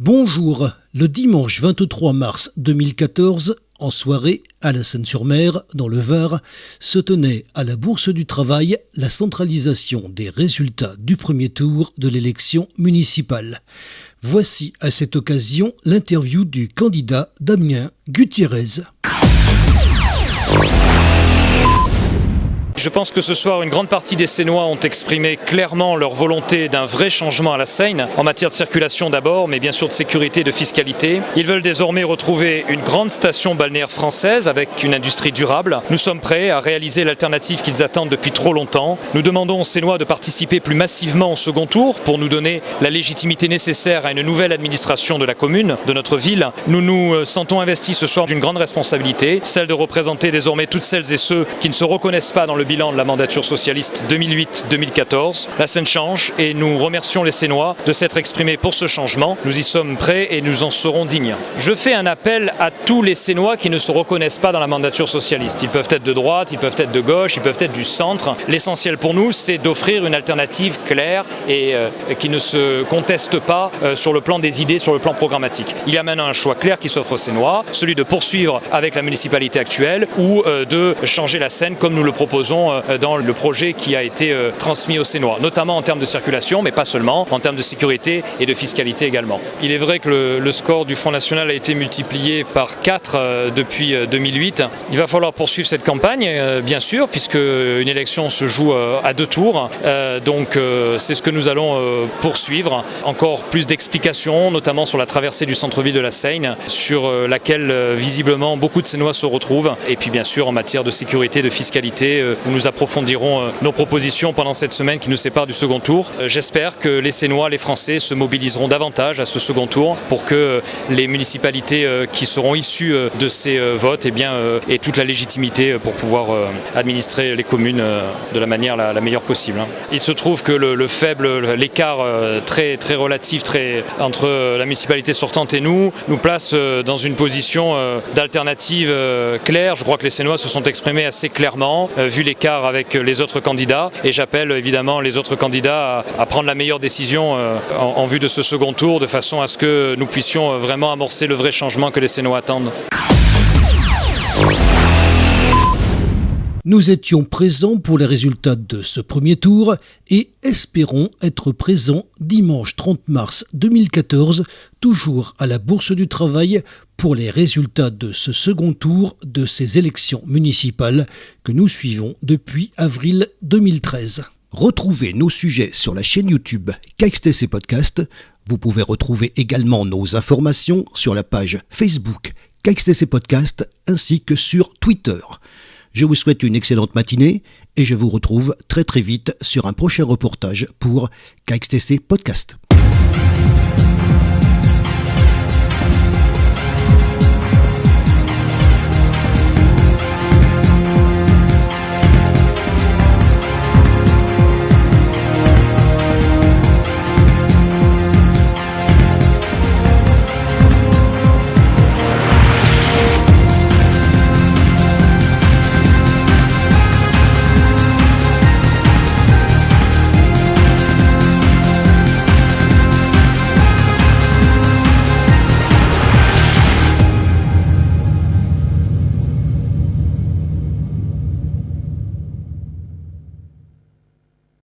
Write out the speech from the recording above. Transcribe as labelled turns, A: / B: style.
A: Bonjour, le dimanche 23 mars 2014, en soirée, à la Seine-sur-Mer, dans le Var, se tenait à la Bourse du Travail la centralisation des résultats du premier tour de l'élection municipale. Voici à cette occasion l'interview du candidat Damien Gutiérrez.
B: Je pense que ce soir, une grande partie des Sénois ont exprimé clairement leur volonté d'un vrai changement à la Seine, en matière de circulation d'abord, mais bien sûr de sécurité et de fiscalité. Ils veulent désormais retrouver une grande station balnéaire française avec une industrie durable. Nous sommes prêts à réaliser l'alternative qu'ils attendent depuis trop longtemps. Nous demandons aux Sénois de participer plus massivement au second tour pour nous donner la légitimité nécessaire à une nouvelle administration de la commune, de notre ville. Nous nous sentons investis ce soir d'une grande responsabilité, celle de représenter désormais toutes celles et ceux qui ne se reconnaissent pas dans le bilan de la mandature socialiste 2008-2014. La Seine change et nous remercions les Sénois de s'être exprimés pour ce changement. Nous y sommes prêts et nous en serons dignes. Je fais un appel à tous les Sénois qui ne se reconnaissent pas dans la mandature socialiste. Ils peuvent être de droite, ils peuvent être de gauche, ils peuvent être du centre. L'essentiel pour nous, c'est d'offrir une alternative claire et qui ne se conteste pas sur le plan des idées, sur le plan programmatique. Il y a maintenant un choix clair qui s'offre aux Sénois, celui de poursuivre avec la municipalité actuelle ou de changer la Seine comme nous le proposons dans le projet qui a été transmis aux Sénois, notamment en termes de circulation, mais pas seulement, en termes de sécurité et de fiscalité également. Il est vrai que le score du Front National a été multiplié par 4 depuis 2008. Il va falloir poursuivre cette campagne, bien sûr, puisque une élection se joue à 2 tours. Donc c'est ce que nous allons poursuivre. Encore plus d'explications, notamment sur la traversée du centre-ville de la Seine, sur laquelle visiblement beaucoup de Sénois se retrouvent. Et puis bien sûr en matière de sécurité, de fiscalité, où nous approfondirons nos propositions pendant cette semaine qui nous sépare du second tour. J'espère que les Sénois, les Français se mobiliseront davantage à ce second tour pour que les municipalités qui seront issues de ces votes aient toute la légitimité pour pouvoir administrer les communes de la manière la meilleure possible. Il se trouve que l'écart très relatif entre la municipalité sortante et nous place dans une position d'alternative claire. Je crois que les Sénois se sont exprimés assez clairement, vu l'écart avec les autres candidats, et j'appelle évidemment les autres candidats à prendre la meilleure décision en vue de ce second tour, de façon à ce que nous puissions vraiment amorcer le vrai changement que les Sénois attendent.
A: Nous étions présents pour les résultats de ce premier tour et espérons être présents dimanche 30 mars 2014, toujours à la Bourse du Travail, pour les résultats de ce second tour de ces élections municipales que nous suivons depuis avril 2013. Retrouvez nos sujets sur la chaîne YouTube KXTC Podcast. Vous pouvez retrouver également nos informations sur la page Facebook KXTC Podcast ainsi que sur Twitter. Je vous souhaite une excellente matinée et je vous retrouve très vite sur un prochain reportage pour KXTC Podcast.